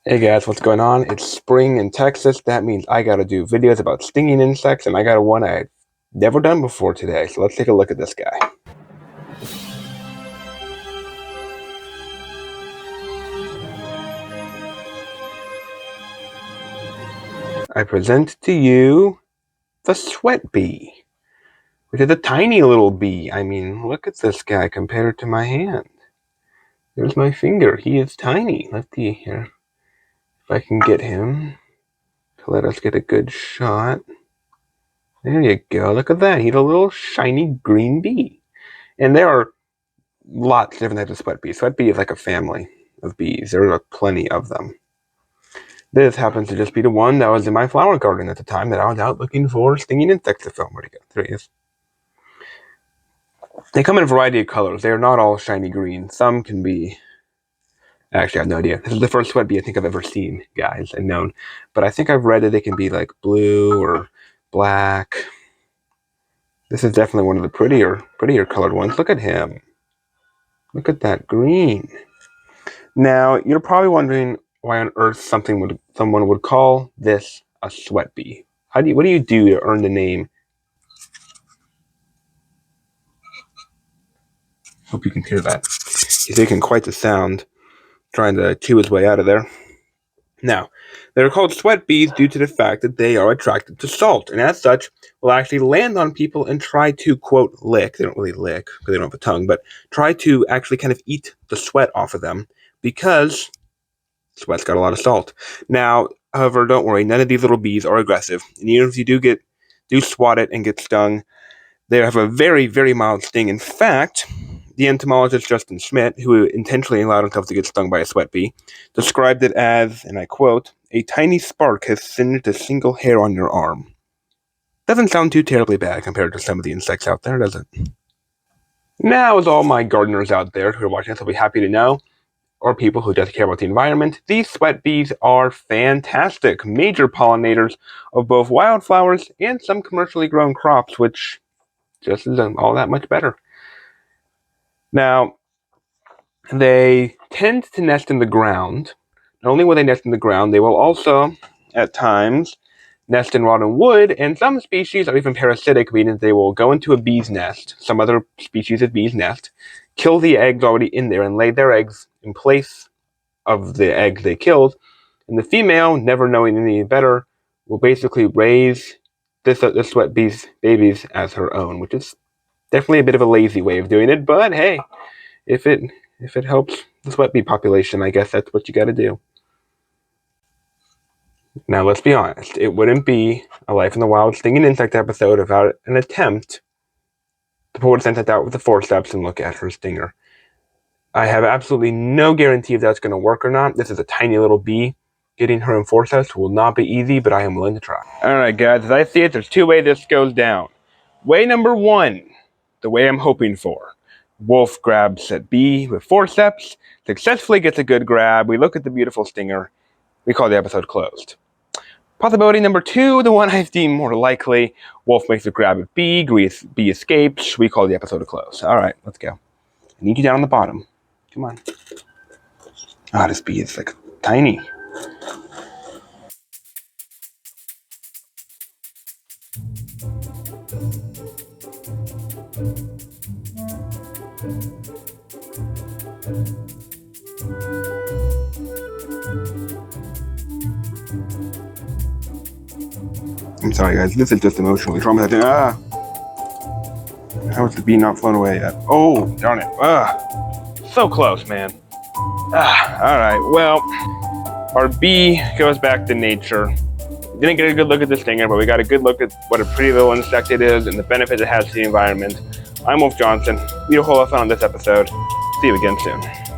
Hey guys, what's going on? It's spring in Texas. That means I gotta do videos about stinging insects, and I got one I've never done before today. So let's take a look at this guy. I present to you the sweat bee, which is a tiny little bee. I mean, look at this guy compared to my hand. There's my finger. He is tiny. Let's see here if I can get him to let us get a good shot. There you go. Look at that. He's a little shiny green bee. And there are lots of different types of sweat bees. Sweat bee is like a family of bees. There are plenty of them. This happens to just be the one that was in my flower garden at the time that I was out looking for stinging insects to film. Where'd he go? There he is. They come in a variety of colors. They are not all shiny green. Some can be... Actually, I have no idea. This is the first sweat bee I think I've ever seen, guys, and known. But I think I've read that they can be like blue or black. This is definitely one of the prettier colored ones. Look at him. Look at that green. Now, you're probably wondering why on earth someone would call this a sweat bee. What do you do to earn the name? Hope you can hear that. He's making quite the sound, trying to chew his way out of there. Now, they're called sweat bees due to the fact that they are attracted to salt, and as such, will actually land on people and try to, quote, lick. They don't really lick, because they don't have a tongue, but try to actually kind of eat the sweat off of them, because sweat's got a lot of salt. Now, however, don't worry, none of these little bees are aggressive, and even if you do swat it and get stung, they have a very, very mild sting. In fact, the entomologist Justin Schmidt, who intentionally allowed himself to get stung by a sweat bee, described it as, and I quote, "A tiny spark has singed a single hair on your arm." Doesn't sound too terribly bad compared to some of the insects out there, does it? Now, as all my gardeners out there who are watching this will be happy to know, or people who just care about the environment, these sweat bees are fantastic, major pollinators of both wildflowers and some commercially grown crops, which just isn't all that much better. Now, they tend to nest in the ground. Not only will they nest in the ground, they will also, at times, nest in rotten wood, and some species are even parasitic, meaning they will go into a bee's nest, some other species of bee's nest, kill the eggs already in there, and lay their eggs in place of the eggs they killed, and the female, never knowing any better, will basically raise the sweat bee's babies as her own, which is definitely a bit of a lazy way of doing it, but hey, if it helps the sweat bee population, I guess that's what you gotta do. Now, let's be honest, it wouldn't be a Life in the Wild stinging insect episode without an attempt to pull this insect out with the forceps and look at her stinger. I have absolutely no guarantee if that's going to work or not. This is a tiny little bee. Getting her in forceps will not be easy, but I am willing to try. Alright guys, as I see it, there's two ways this goes down. Way number one, the way I'm hoping for. Wolf grabs at bee with forceps, successfully gets a good grab, we look at the beautiful stinger, we call the episode closed. Possibility number two, the one I deem more likely, wolf makes a grab at bee, bee escapes, we call the episode a close. Alright, let's go. I need you down on the bottom. Come on. Ah, this bee is like tiny. I'm sorry guys, this is just emotionally traumatizing. How is the bee not flown away yet? Oh, darn it. So close, man. Alright, well, our bee goes back to nature. We didn't get a good look at the stinger, but we got a good look at what a pretty little insect it is and the benefit it has to the environment. I'm Wolf Johnson. We had a whole lot of fun on this episode. See you again soon.